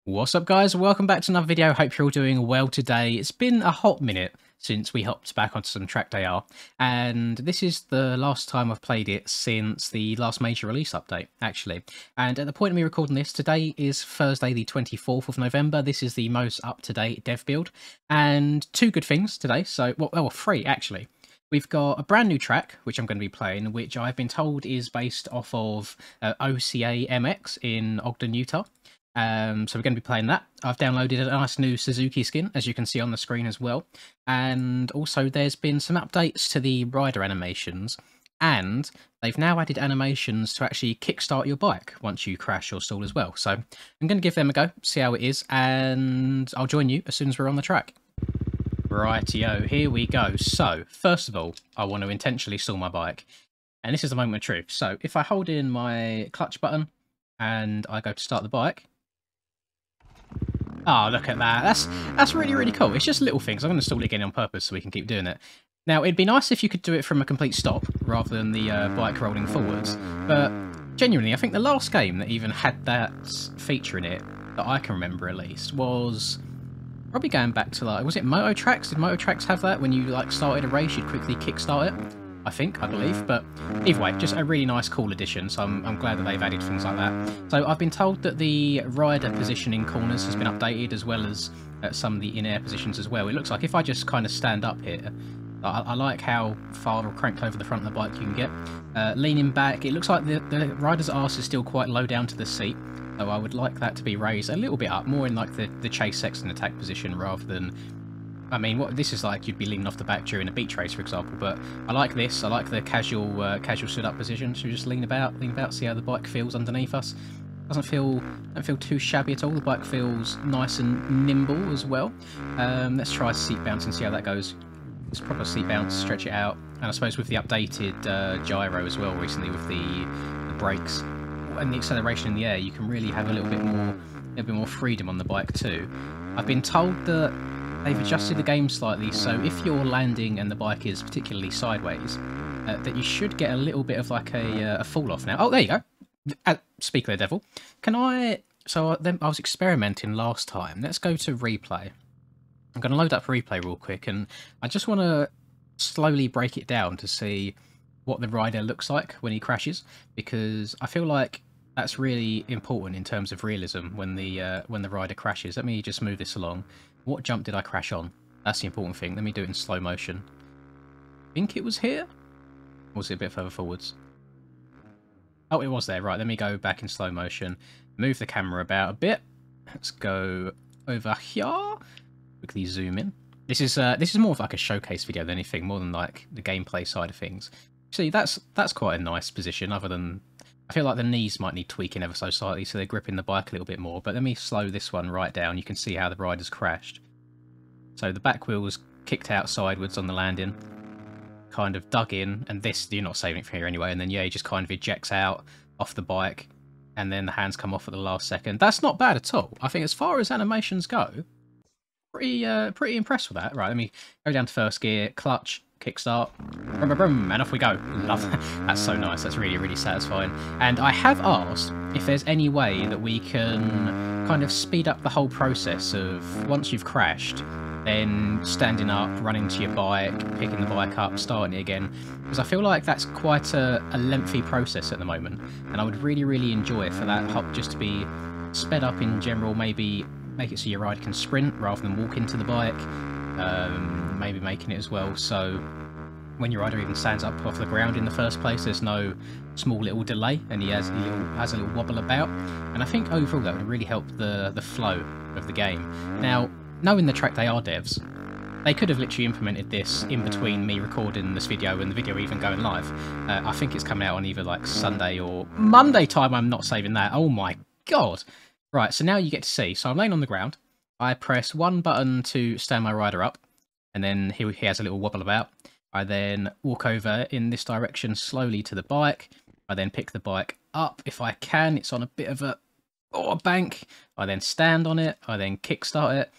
What's up guys, welcome back to another video. Hope you're all doing well today. It's been a hot minute since we hopped back onto some Track.AR, and this is the last time I've played it since the last major release update, actually. And at the point of me recording this, today is Thursday the 24th of November. This is the most up-to-date dev build, and two good things today, well, three actually. We've got a brand new track, which I'm going to be playing, which I've been told is based off of OCA MX in Ogden, Utah. So we're going to be playing that. I've downloaded a nice new Suzuki skin, as you can see on the screen as well. And also there's been some updates to the rider animations. And they've now added animations to actually kickstart your bike once you crash or stall as well. So I'm going to give them a go, see how it is, and I'll join you as soon as we're on the track. Rightio, here we go. So, first of all, I want to intentionally stall my bike. And this is the moment of truth. So, if I hold in my clutch button and I go to start the bike. Oh, look at that. That's really, really cool. It's just little things. I'm going to stall it again on purpose so we can keep doing it. Now, it'd be nice if you could do it from a complete stop rather than the bike rolling forwards. But genuinely, I think the last game that even had that feature in it, that I can remember at least, was probably going back to, like, was it Moto Tracks? Did Moto Tracks have that? When you, like, started a race, you'd quickly kickstart it? I believe. But either way, just a really nice, cool addition. So I'm glad that they've added things like that. So I've been told that the rider position in corners has been updated, as well as some of the in-air positions as well. It looks like if I just kind of stand up here, I like how far cranked over the front of the bike you can get. Leaning back, it looks like the rider's arse is still quite low down to the seat. So I would like that to be raised a little bit up, more in like the chase sex and attack position rather than... I mean, what this is like, you'd be leaning off the back during a beach race, for example. But I like this. I like the casual stood-up position. So we just lean about, see how the bike feels underneath us. Don't feel too shabby at all. The bike feels nice and nimble as well. Let's try seat bounce and see how that goes. Just proper seat bounce, stretch it out, and I suppose with the updated gyro as well recently with the brakes and the acceleration in the air, you can really have a little bit more freedom on the bike too. I've been told that they've adjusted the game slightly, so if you're landing and the bike is particularly sideways, that you should get a little bit of like a fall off now. Oh, there you go. Speak of the devil. Can I... So I was experimenting last time. Let's go to replay. I'm going to load up replay real quick, and I just want to slowly break it down to see what the rider looks like when he crashes, because I feel like that's really important in terms of realism when the rider crashes. Let me just move this along. What jump did I crash on? That's the important thing. Let me do it in slow motion. I think it was here? Or was it a bit further forwards? Oh, it was there. Right, let me go back in slow motion. Move the camera about a bit. Let's go over here. Quickly zoom in. This is more of like a showcase video than anything, more than like the gameplay side of things. See, that's quite a nice position, other than... I feel like the knees might need tweaking ever so slightly, so they're gripping the bike a little bit more. But let me slow this one right down. You can see how the rider's crashed. So the back wheel was kicked out sideways on the landing, kind of dug in, and this, you're not saving it from here anyway, and then yeah, he just kind of ejects out off the bike, and then the hands come off at the last second. That's not bad at all. I think as far as animations go, pretty impressed with that. Right, let me go down to first gear, clutch, kickstart, brum, brum, and off we go. Love that. That's so nice. That's really, really satisfying. And I have asked if there's any way that we can kind of speed up the whole process of once you've crashed, then standing up, running to your bike, picking the bike up, starting it again. Because I feel like that's quite a lengthy process at the moment. And I would really, really enjoy it for that hop just to be sped up in general, maybe make it so your rider can sprint rather than walk into the bike. Maybe making it as well so when your rider even stands up off the ground in the first place, there's no small little delay and he has a little wobble about. And I think overall that would really help the flow of the game. Now, knowing the Track.AR devs, they could have literally implemented this in between me recording this video and the video even going live. I think it's coming out on either like Sunday or Monday time. I'm not saving that. Oh my god. Right, so now you get to see. So I'm laying on the ground. I press one button to stand my rider up, and then he has a little wobble about. I then walk over in this direction slowly to the bike. I then pick the bike up if I can. It's on a bit of a bank. I then stand on it. I then kickstart it.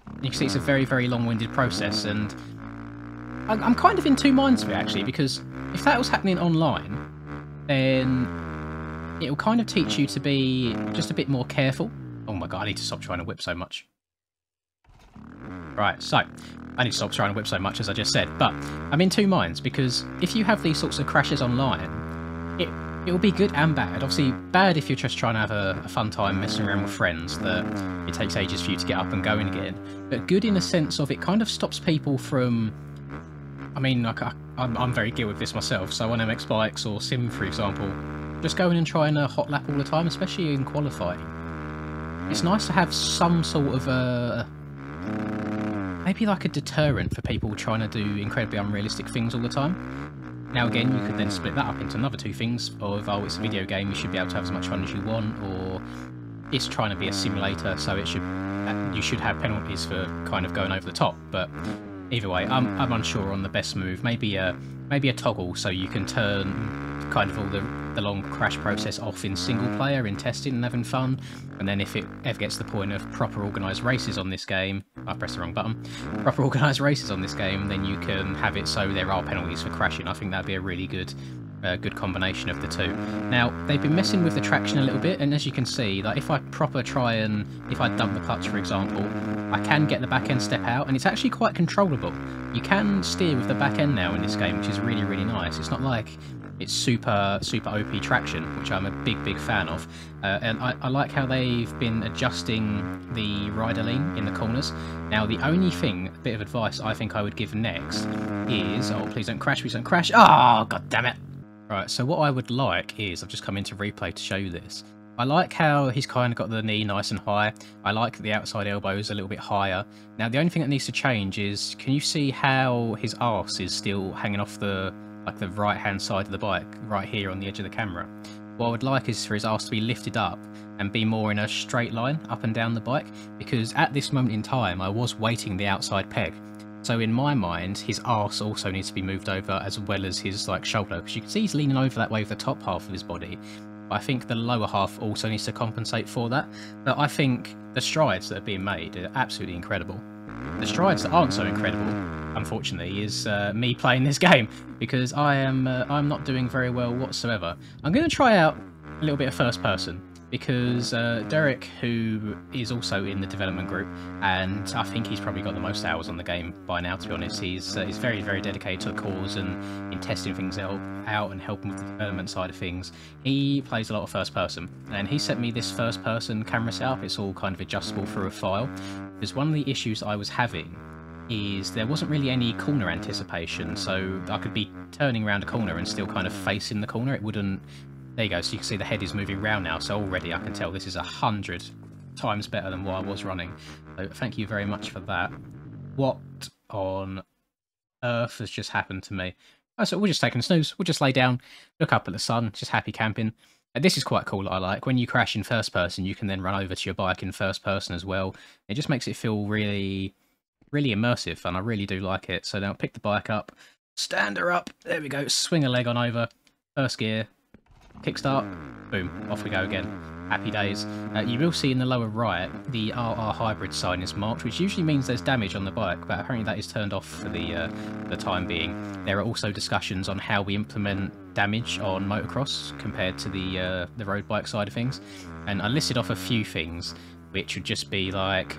And you can see it's a very, very long-winded process, and I'm kind of in two minds of it, actually, because if that was happening online, then it will kind of teach you to be just a bit more careful Oh my god, I need to stop trying to whip so much. Right, so I need to stop trying to whip so much, as I just said, but I'm in two minds, because if you have these sorts of crashes online, it'll be good and bad. Obviously, bad if you're just trying to have a fun time messing around with friends, that it takes ages for you to get up and going again. But good in the sense of it kind of stops people from... I mean, like, I'm very guilty with this myself, so on MX Bikes or Sim, for example, just going and trying a hot lap all the time, especially in qualifying. It's nice to have some sort of maybe like a deterrent for people trying to do incredibly unrealistic things all the time. Now again, you could then split that up into another two things of, oh, it's a video game, you should be able to have as much fun as you want, or it's trying to be a simulator, so you should have penalties for kind of going over the top. But either way, I'm unsure on the best move. Maybe a toggle so you can turn kind of all the long crash process off in single player, in testing and having fun, and then if it ever gets to the point of proper organised races on this game, I pressed the wrong button, proper organised races on this game, then you can have it so there are penalties for crashing. I think that'd be a really good combination of the two. Now, they've been messing with the traction a little bit, and as you can see, like if I if I dump the clutch, for example, I can get the back end step out, and it's actually quite controllable. You can steer with the back end now in this game, which is really, really nice. It's not like it's super OP traction, which I'm a big fan of. And I like how they've been adjusting the rider lean in the corners. Now, the only thing, a bit of advice I think I would give next is... Oh, please don't crash, please don't crash. Oh, god damn it. Right, so what I would like is... I've just come into replay to show you this. I like how he's kind of got the knee nice and high. I like that the outside elbow is a little bit higher. Now, the only thing that needs to change is... Can you see how his arse is still hanging off the right-hand side of the bike, right here on the edge of the camera? What I would like is for his arse to be lifted up and be more in a straight line up and down the bike, because at this moment in time I was weighting the outside peg. So in my mind, his arse also needs to be moved over, as well as his shoulder, because you can see he's leaning over that way with the top half of his body. But I think the lower half also needs to compensate for that. But I think the strides that are being made are absolutely incredible. The strides that aren't so incredible, unfortunately, is me playing this game, because I'm not doing very well whatsoever. I'm going to try out a little bit of first person, because Derek, who is also in the development group, and I think he's probably got the most hours on the game by now, to be honest. He's very dedicated to the cause and in testing things out and helping with the development side of things. He plays a lot of first person, and he sent me this first person camera setup. It's all kind of adjustable through a file, because one of the issues I was having is there wasn't really any corner anticipation, so I could be turning around a corner and still kind of facing the corner. It wouldn't... There you go, so you can see the head is moving round now, so already I can tell this is 100 times better than what I was running. So thank you very much for that. What on earth has just happened to me? Oh, so we're just taking a snooze. We'll just lay down, look up at the sun, just happy camping. This is quite cool, I like. When you crash in first person, you can then run over to your bike in first person as well. It just makes it feel really immersive, and I really do like it. So now pick the bike up, stand her up, there we go, swing a leg on over, first gear, kickstart, boom, off we go again. Happy days. You will see in the lower right the RR Hybrid sign is marked, which usually means there's damage on the bike, but apparently that is turned off for the time being. There are also discussions on how we implement damage on motocross compared to the road bike side of things, and I listed off a few things, which would just be like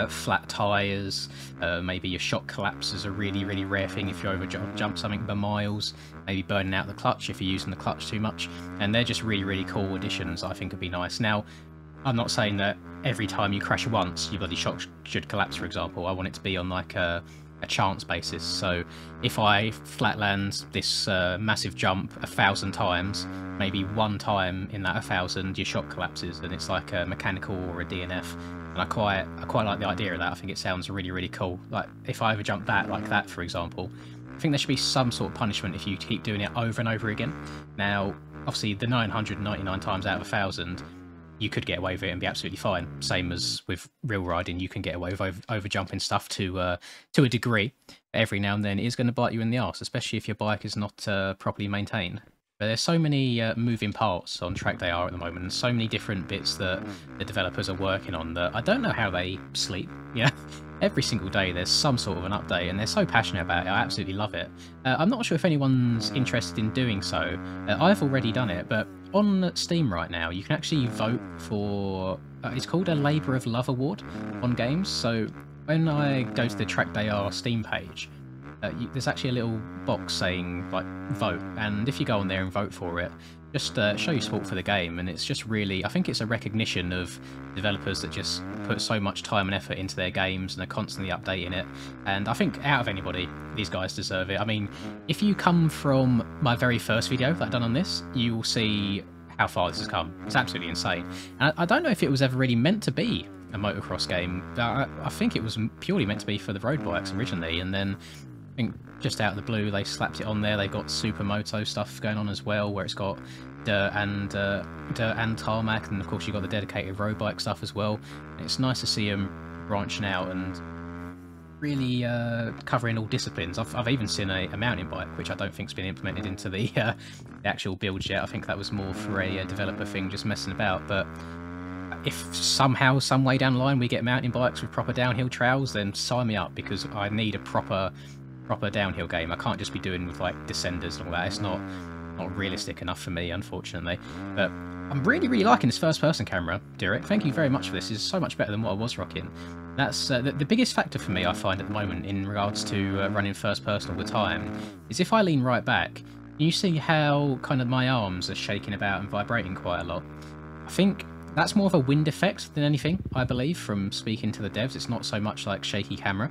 flat tyres, maybe your shock collapse is a really rare thing if you jump something by miles, maybe burning out the clutch if you're using the clutch too much, and they're just really cool additions I think would be nice. Now, I'm not saying that every time you crash once your bloody shock should collapse, for example. I want it to be on like a chance basis, so if I flatland this massive jump 1,000 times, maybe one time in that 1,000 your shock collapses and it's like a mechanical or a DNF. And I quite like the idea of that. I think it sounds really cool. Like, if I ever jump that like that, for example, I think there should be some sort of punishment if you keep doing it over and over again. Now, obviously, the 999 times out of 1,000, you could get away with it and be absolutely fine. Same as with real riding, you can get away with over jumping stuff to a degree. Every now and then it is going to bite you in the arse, especially if your bike is not properly maintained. But there's so many moving parts on Track Day R at the moment, and so many different bits that the developers are working on that I don't know how they sleep. Yeah, every single day there's some sort of an update, and they're so passionate about it. I absolutely love it. I'm not sure if anyone's interested in doing so. I've already done it, but on Steam right now you can actually vote for it's called a Labour of Love award on games. So when I go to the Track.ar Steam page, there's actually a little box saying like vote, and if you go on there and vote for it, just show your support for the game. And it's just really, I think it's a recognition of developers that just put so much time and effort into their games and are constantly updating it. And I think out of anybody, these guys deserve it. I mean, if you come from my very first video that I've done on this, you will see how far this has come. It's absolutely insane. And I don't know if it was ever really meant to be a motocross game. I think it was purely meant to be for the road bikes originally, and then I think just out of the blue they slapped it on there. They got Supermoto stuff going on as well, where it's got dirt and tarmac, and of course you've got the dedicated road bike stuff as well. And it's nice to see them branching out and really covering all disciplines. I've even seen a mountain bike, which I don't think's been implemented into the actual build yet. I think that was more for a developer thing, just messing about. But if somehow, some way down the line, we get mountain bikes with proper downhill trails, then sign me up, because I need a proper downhill game. I can't just be doing with like descenders and all that. It's not realistic enough for me, unfortunately. But I'm really liking this first person camera, Derek. Thank you very much for this. It's so much better than what I was rocking. That's the biggest factor for me, I find, at the moment in regards to running first person all the time, is if I lean right back, you see how kind of my arms are shaking about and vibrating quite a lot. I think that's more of a wind effect than anything, I believe, from speaking to the devs. It's not so much like shaky camera.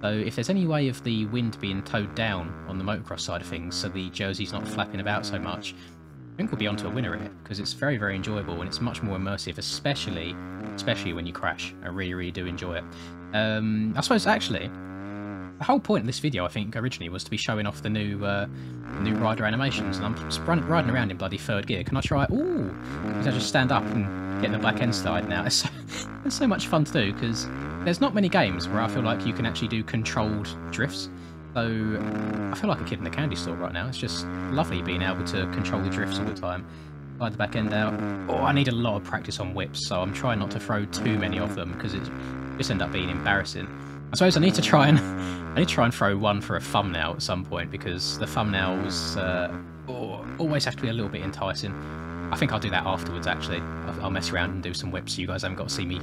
So if there's any way of the wind being towed down on the motocross side of things, so the jersey's not flapping about so much, I think we'll be onto a winner here, because it's very enjoyable and it's much more immersive, especially when you crash. I really do enjoy it. I suppose actually the whole point of this video, I think, originally was to be showing off the new rider animations, and I'm just riding around in bloody third gear. Can I try? Ooh, because I just stand up and get the back end started now. It's so much fun to do, because there's not many games where I feel like you can actually do controlled drifts. So I feel like a kid in a candy store right now. It's just lovely being able to control the drifts all the time. Slide the back end out. Oh, I need a lot of practice on whips, so I'm trying not to throw too many of them, because it just end up being embarrassing. I suppose I need to try and throw one for a thumbnail at some point, because the thumbnails always have to be a little bit enticing. I think I'll do that afterwards, actually. I'll mess around and do some whips so you guys haven't got to see me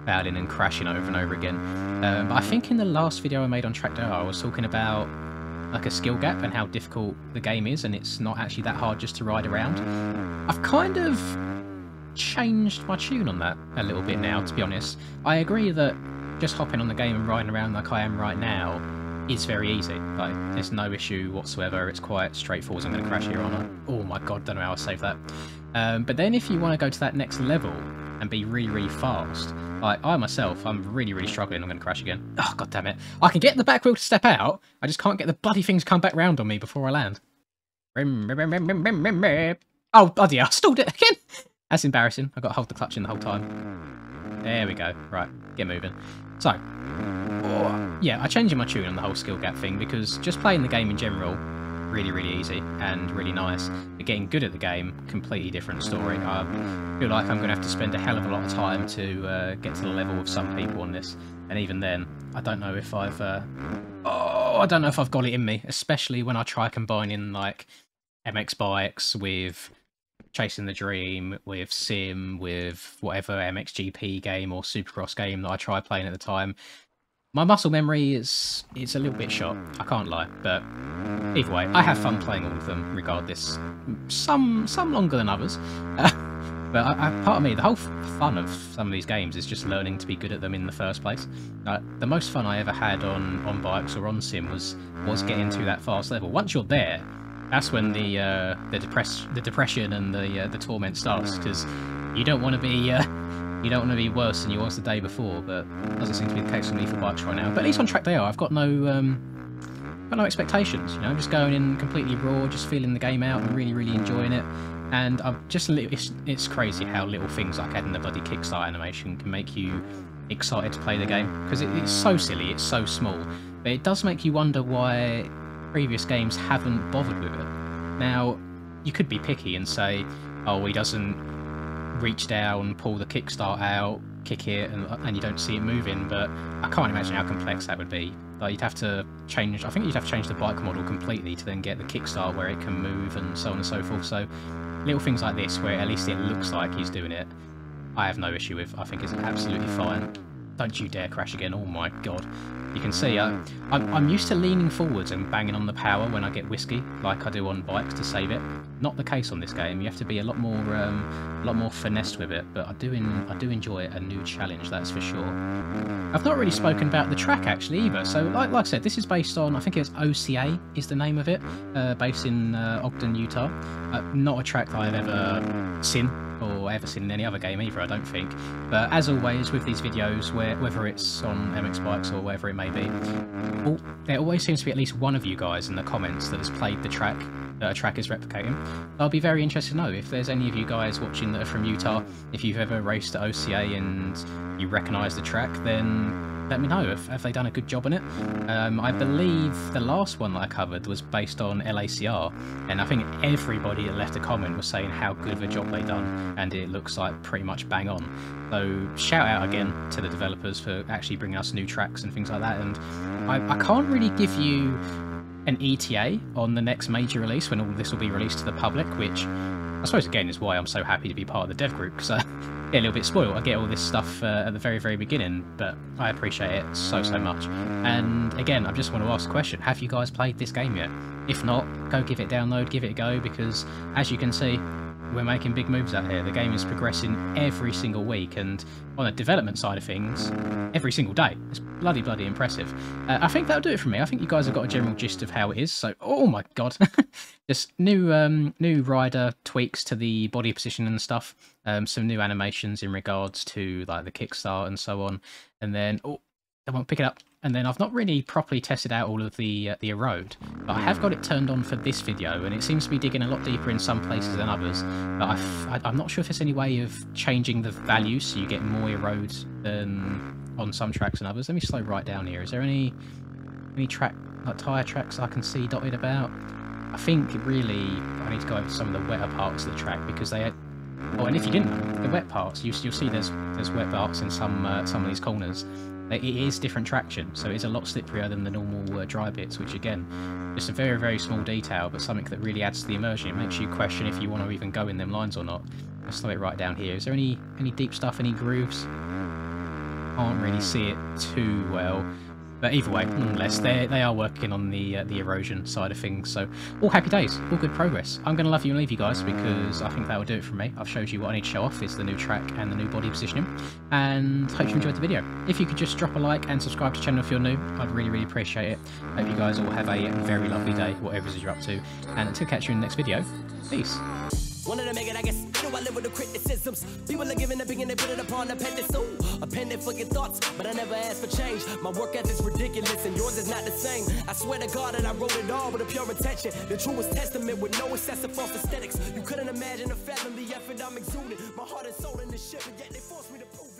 fouling and crashing over and over again. But I think in the last video I made on Track.ar, I was talking about like a skill gap and how difficult the game is, and it's not actually that hard just to ride around. I've kind of changed my tune on that a little bit now, to be honest. I agree that just hopping on the game and riding around like I am right now is very easy. Like, there's no issue whatsoever. It's quite straightforward. I'm going to crash here, aren't I? Oh my god, don't know how I saved that. But then if you want to go to that next level and be really fast, like I myself, I'm really struggling. I'm going to crash again. Oh god damn it. I can get the back wheel to step out, I just can't get the bloody thing to come back round on me before I land. Oh bloody hell, I stalled it again. That's embarrassing. I've got to hold the clutch in the whole time. There we go. Right, get moving. So, yeah, I'm changing my tune on the whole skill gap thing, because just playing the game in general, really easy and really nice. But getting good at the game, completely different story. I feel like I'm going to have to spend a hell of a lot of time to get to the level of some people on this, and even then, I don't know if I've got it in me, especially when I try combining like MX bikes with Chasing the Dream, with Sim, with whatever MXGP game or Supercross game that I try playing at the time. My muscle memory is a little bit shot, I can't lie, but either way, I have fun playing all of them regardless. Some longer than others. But part of me, the whole fun of some of these games is just learning to be good at them in the first place. The most fun I ever had on bikes or on Sim was getting to that fast level. Once you're there, that's when the depression and the torment starts, because you don't want to be worse than you was the day before. But doesn't seem to be the case for me for bikes right now. But at least on Track.ar, I've got no expectations. You know, I'm just going in completely raw, just feeling the game out and really enjoying it. And I'm just it's crazy how little things like adding the bloody Kickstart animation can make you excited to play the game, because it's so silly, it's so small, but it does make you wonder why previous games haven't bothered with it. Now, you could be picky and say, oh, he doesn't reach down, pull the kickstart out, kick it, and you don't see it moving, but I can't imagine how complex that would be. Like, you'd have to change, I think you'd have to change the bike model completely to then get the kickstart where it can move and so on and so forth. So little things like this, where at least it looks like he's doing it, I have no issue with. I think it's absolutely fine. Don't you dare crash again. Oh my god. You can see I'm used to leaning forwards and banging on the power when I get whiskey, like I do on bikes to save it. Not the case on this game. You have to be a lot more finessed with it. But I do enjoy a new challenge, that's for sure. I've not really spoken about the track actually either. So like I said, this is based on, I think it's OCA is the name of it, based in Ogden, Utah. Not a track that I've ever seen or ever seen in any other game either, I don't think. But as always with these videos, whether it's on MX Bikes or wherever it may be, there always seems to be at least one of you guys in the comments that has played the track that a track is replicating. I'll be very interested to know if there's any of you guys watching that are from Utah. If you've ever raced at OCA and you recognise the track, then let me know. Have they done a good job on it? I believe the last one that I covered was based on LACR, and I think everybody that left a comment was saying how good of a job they done, and it looks like pretty much bang on. So shout out again to the developers for actually bringing us new tracks and things like that. And I can't really give you an ETA on the next major release when all this will be released to the public, which I suppose again is why I'm so happy to be part of the dev group, because I get a little bit spoiled. I get all this stuff at the very beginning, but I appreciate it so much. And again, I just want to ask a question: have you guys played this game yet? If not, go give it a download, give it a go, because as you can see, we're making big moves out here. The game is progressing every single week, and on the development side of things, every single day. It's bloody impressive. I think that'll do it for me. I think you guys have got a general gist of how it is. So, oh my god, just new rider tweaks to the body position and stuff. Some new animations in regards to like the kickstart and so on. And then I won't pick it up. And then I've not really properly tested out all of the erode, but I have got it turned on for this video, and it seems to be digging a lot deeper in some places than others. But I'm not sure if there's any way of changing the value so you get more erode than on some tracks and others. Let me slow right down here. Is there any track, like tyre tracks I can see dotted about? I think really I need to go over some of the wetter parts of the track, because they had... Oh, and if you didn't know, the wet parts, you'll see there's wet parts in some of these corners. It is different traction, so it's a lot slipperier than the normal dry bits, which again, just a very small detail, but something that really adds to the immersion. It makes you question if you want to even go in them lines or not. Let's slow it right down here. Is there any deep stuff, any grooves? Can't really see it too well. But either way, nonetheless, they are working on the erosion side of things, so all happy days, all good progress. I'm going to love you and leave you guys, because I think that will do it for me. I've showed you what I need to show off, is the new track and the new body positioning, and hope you enjoyed the video. If you could just drop a like and subscribe to the channel if you're new, I'd really appreciate it. Hope you guys all have a very lovely day, whatever it is you're up to, and until catch you in the next video, peace. Wanted to make it, I guess. You know I live with the criticisms. People are giving opinion, they put it upon a pedestal. A pendant for your thoughts, but I never asked for change. My work ethic's ridiculous, and yours is not the same. I swear to God that I wrote it all with a pure intention. The truest testament with no excessive false aesthetics. You couldn't imagine or fathom the effort I'm exuding. My heart and soul in this shit, but yet they forced me to prove it.